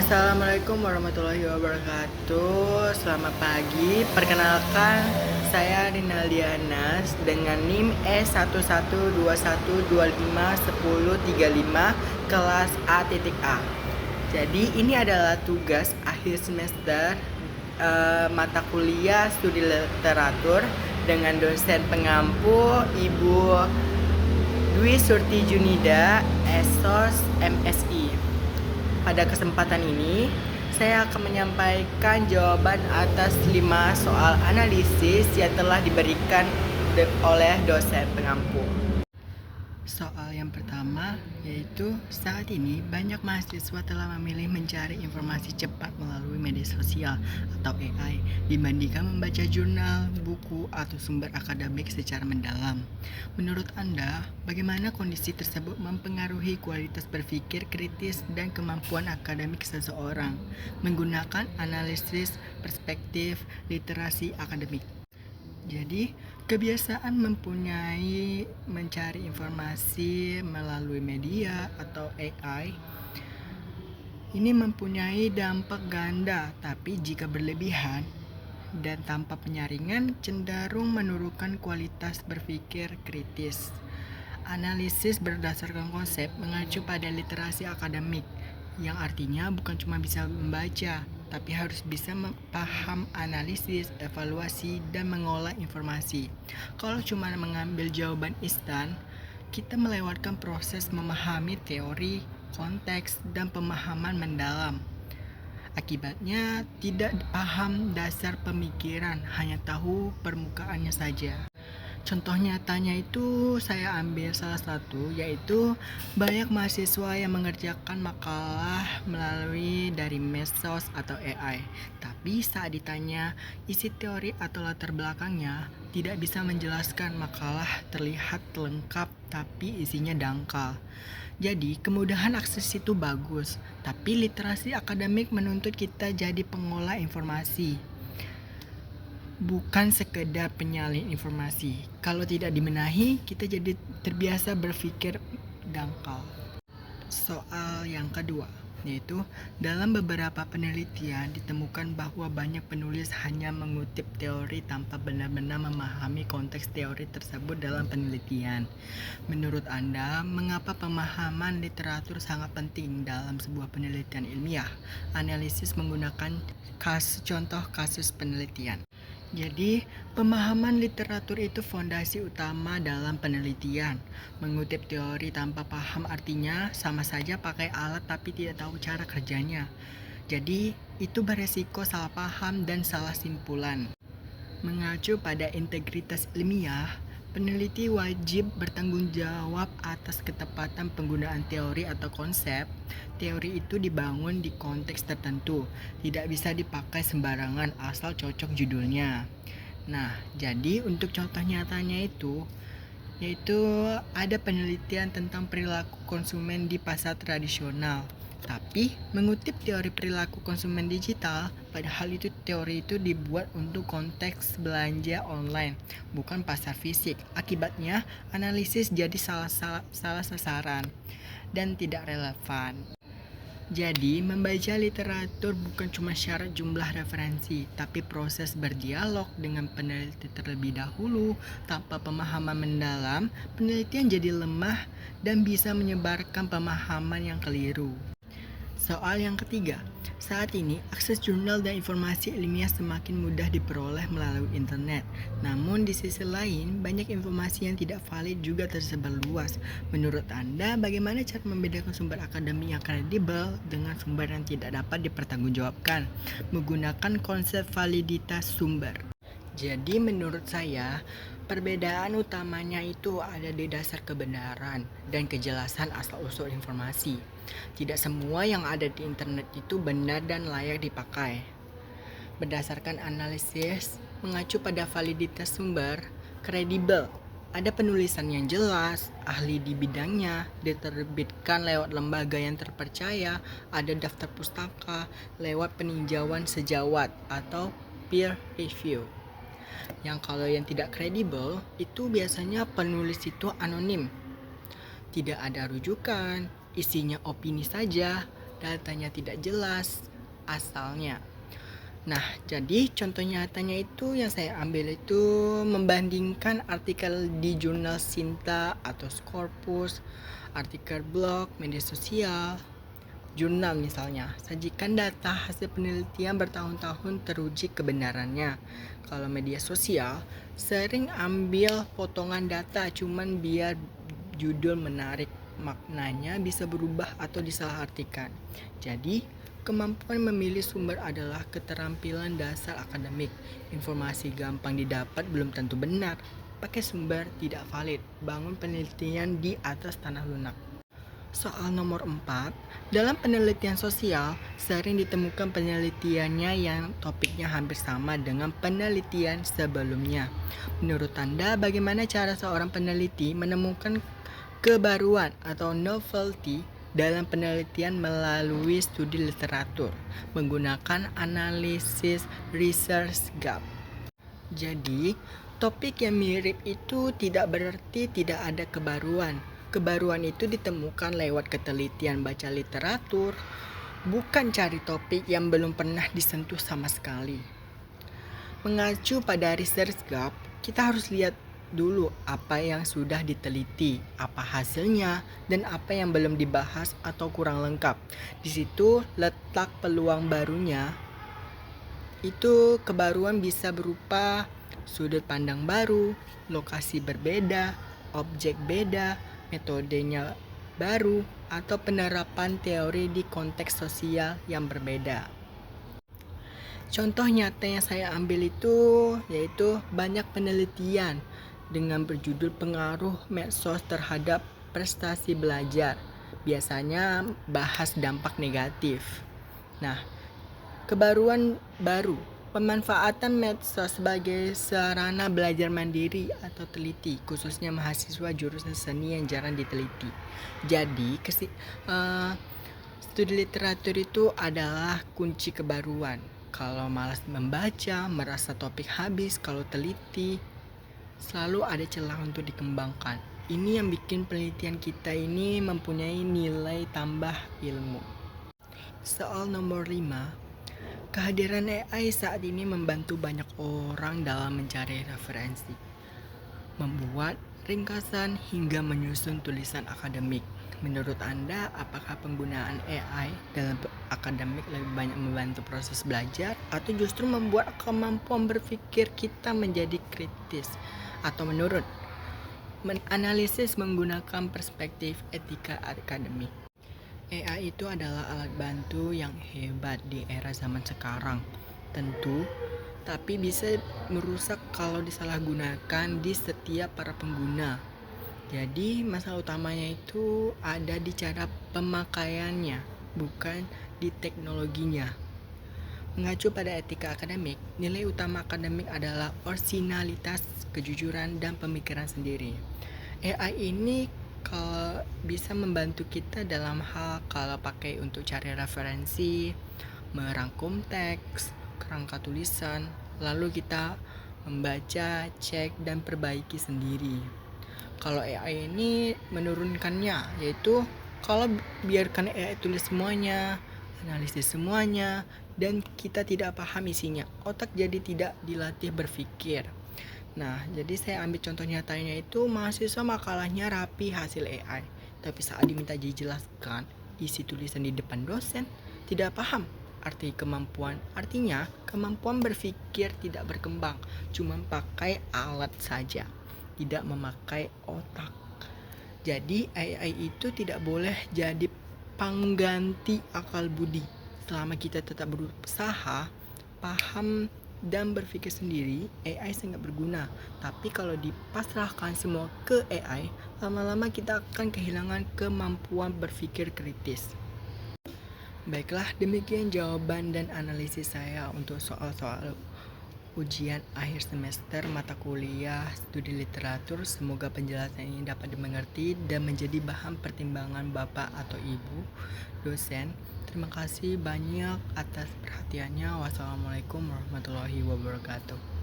Assalamualaikum warahmatullahi wabarakatuh. Selamat pagi. Perkenalkan, saya Rinaldiana dengan NIM E1121251035 kelas A.A. Jadi ini adalah tugas akhir semester mata kuliah studi literatur dengan dosen pengampu Ibu Dwi Surti Junida, Esos MSI. Pada kesempatan ini, saya akan menyampaikan jawaban atas 5 soal analisis yang telah diberikan oleh dosen pengampu. Soal yang pertama yaitu, saat ini banyak mahasiswa telah memilih mencari informasi cepat melalui media sosial atau AI dibandingkan membaca jurnal, buku, atau sumber akademik secara mendalam. Menurut Anda, bagaimana kondisi tersebut mempengaruhi kualitas berpikir kritis dan kemampuan akademik seseorang menggunakan analisis perspektif literasi akademik? Jadi, kebiasaan mencari informasi melalui media atau AI ini mempunyai dampak ganda, tapi jika berlebihan dan tanpa penyaringan cenderung menurunkan kualitas berpikir kritis. Analisis berdasarkan konsep mengacu pada literasi akademik, yang artinya bukan cuma bisa membaca, tapi harus bisa paham analisis, evaluasi, dan mengolah informasi. Kalau cuma mengambil jawaban instan, kita melewatkan proses memahami teori, konteks, dan pemahaman mendalam. Akibatnya tidak paham dasar pemikiran, hanya tahu permukaannya saja. Contoh nyatanya itu saya ambil salah satu, yaitu banyak mahasiswa yang mengerjakan makalah melalui dari medsos atau AI. Tapi saat ditanya isi teori atau latar belakangnya, tidak bisa menjelaskan. Makalah terlihat lengkap tapi isinya dangkal. Jadi kemudahan akses itu bagus, tapi literasi akademik menuntut kita jadi pengolah informasi, bukan sekedar penyalin informasi. Kalau tidak dibenahi, kita jadi terbiasa berpikir dangkal. Soal yang kedua, yaitu dalam beberapa penelitian ditemukan bahwa banyak penulis hanya mengutip teori tanpa benar-benar memahami konteks teori tersebut dalam penelitian. Menurut Anda, mengapa pemahaman literatur sangat penting dalam sebuah penelitian ilmiah? Analisis menggunakan contoh kasus penelitian. Jadi, pemahaman literatur itu fondasi utama dalam penelitian. Mengutip teori tanpa paham artinya sama saja pakai alat tapi tidak tahu cara kerjanya. Jadi, itu beresiko salah paham dan salah simpulan. Mengacu pada integritas ilmiah, peneliti wajib bertanggung jawab atas ketepatan penggunaan teori atau konsep. Teori itu dibangun di konteks tertentu, tidak bisa dipakai sembarangan asal cocok judulnya. Nah, jadi untuk contoh nyatanya yaitu ada penelitian tentang perilaku konsumen di pasar tradisional. Tapi mengutip teori perilaku konsumen digital, padahal teori itu dibuat untuk konteks belanja online, bukan pasar fisik. Akibatnya analisis jadi salah sasaran dan tidak relevan. Jadi, membaca literatur bukan cuma syarat jumlah referensi, tapi proses berdialog dengan peneliti terlebih dahulu. Tanpa pemahaman mendalam, penelitian jadi lemah dan bisa menyebarkan pemahaman yang keliru. Soal yang ketiga, saat ini akses jurnal dan informasi ilmiah semakin mudah diperoleh melalui internet. Namun di sisi lain, banyak informasi yang tidak valid juga tersebar luas. Menurut Anda, bagaimana cara membedakan sumber akademik yang kredibel dengan sumber yang tidak dapat dipertanggungjawabkan menggunakan konsep validitas sumber? Jadi menurut saya, perbedaan utamanya itu ada di dasar kebenaran dan kejelasan asal-usul informasi. Tidak semua yang ada di internet itu benar dan layak dipakai. Berdasarkan analisis, mengacu pada validitas sumber, kredibel. Ada penulisan yang jelas, ahli di bidangnya, diterbitkan lewat lembaga yang terpercaya, ada daftar pustaka, lewat peninjauan sejawat atau peer review. Kalau yang tidak kredibel, itu biasanya penulis itu anonim, tidak ada rujukan, isinya opini saja, datanya tidak jelas asalnya. Nah, jadi contoh nyatanya itu yang saya ambil itu membandingkan artikel di jurnal Sinta atau Scopus, artikel blog, media sosial, jurnal misalnya. Sajikan data hasil penelitian bertahun-tahun teruji kebenarannya. Kalau media sosial, sering ambil potongan data cuman biar judul menarik, maknanya bisa berubah atau disalahartikan. Jadi, kemampuan memilih sumber adalah keterampilan dasar akademik. Informasi gampang didapat belum tentu benar. Pakai sumber tidak valid. Bangun penelitian di atas tanah lunak. Soal nomor 4, dalam penelitian sosial sering ditemukan penelitiannya yang topiknya hampir sama dengan penelitian sebelumnya. Menurut Anda, bagaimana cara seorang peneliti menemukan kebaruan atau novelty dalam penelitian melalui studi literatur menggunakan analisis research gap? Jadi, topik yang mirip itu tidak berarti tidak ada kebaruan. Kebaruan itu ditemukan lewat ketelitian baca literatur, bukan cari topik yang belum pernah disentuh sama sekali. Mengacu pada research gap, kita harus lihat dulu apa yang sudah diteliti, apa hasilnya, dan apa yang belum dibahas atau kurang lengkap. Di situ letak peluang barunya. Itu kebaruan bisa berupa sudut pandang baru, lokasi berbeda, objek beda, metodenya baru, atau penerapan teori di konteks sosial yang berbeda. Contoh nyata yang saya ambil itu yaitu banyak penelitian dengan berjudul pengaruh medsos terhadap prestasi belajar. Biasanya bahas dampak negatif. Nah, kebaruan baru, pemanfaatan medsos sebagai sarana belajar mandiri atau teliti, khususnya mahasiswa jurusan seni yang jarang diteliti. Jadi, studi literatur itu adalah kunci kebaruan. Kalau malas membaca, merasa topik habis, kalau teliti, selalu ada celah untuk dikembangkan. Ini yang bikin penelitian kita ini mempunyai nilai tambah ilmu. Soal nomor 5. Kehadiran AI saat ini membantu banyak orang dalam mencari referensi, membuat ringkasan hingga menyusun tulisan akademik. Menurut Anda, apakah penggunaan AI dalam akademik lebih banyak membantu proses belajar atau justru membuat kemampuan berpikir kita menjadi kritis atau menurun? Menganalisis menggunakan perspektif etika akademik. AI itu adalah alat bantu yang hebat di era zaman sekarang, tentu, tapi bisa merusak kalau disalahgunakan di setiap para pengguna. Jadi masalah utamanya itu ada di cara pemakaiannya, bukan di teknologinya. Mengacu pada etika akademik, nilai utama akademik adalah orisinalitas, kejujuran, dan pemikiran sendiri. AI ini kalau bisa membantu kita dalam hal kalau pakai untuk cari referensi, merangkum teks, kerangka tulisan, lalu kita membaca, cek, dan perbaiki sendiri. Kalau AI ini menurunkannya, yaitu kalau biarkan AI tulis semuanya, analisis semuanya, dan kita tidak paham isinya, otak jadi tidak dilatih berpikir. Nah, jadi saya ambil contoh nyatanya itu mahasiswa makalahnya rapi hasil AI. Tapi saat diminta dijelaskan isi tulisan di depan dosen, tidak paham arti kemampuan. Artinya, kemampuan berpikir tidak berkembang, cuma pakai alat saja, tidak memakai otak. Jadi, AI itu tidak boleh jadi pengganti akal budi. Selama kita tetap berusaha, paham, dan berpikir sendiri, AI sangat berguna. Tapi kalau dipasrahkan semua ke AI, lama-lama kita akan kehilangan kemampuan berpikir kritis. Baiklah, demikian jawaban dan analisis saya untuk soal-soal ujian akhir semester mata kuliah studi literatur. Semoga penjelasan ini dapat dimengerti dan menjadi bahan pertimbangan Bapak atau Ibu dosen. Terima kasih banyak atas perhatiannya. Wassalamualaikum warahmatullahi wabarakatuh.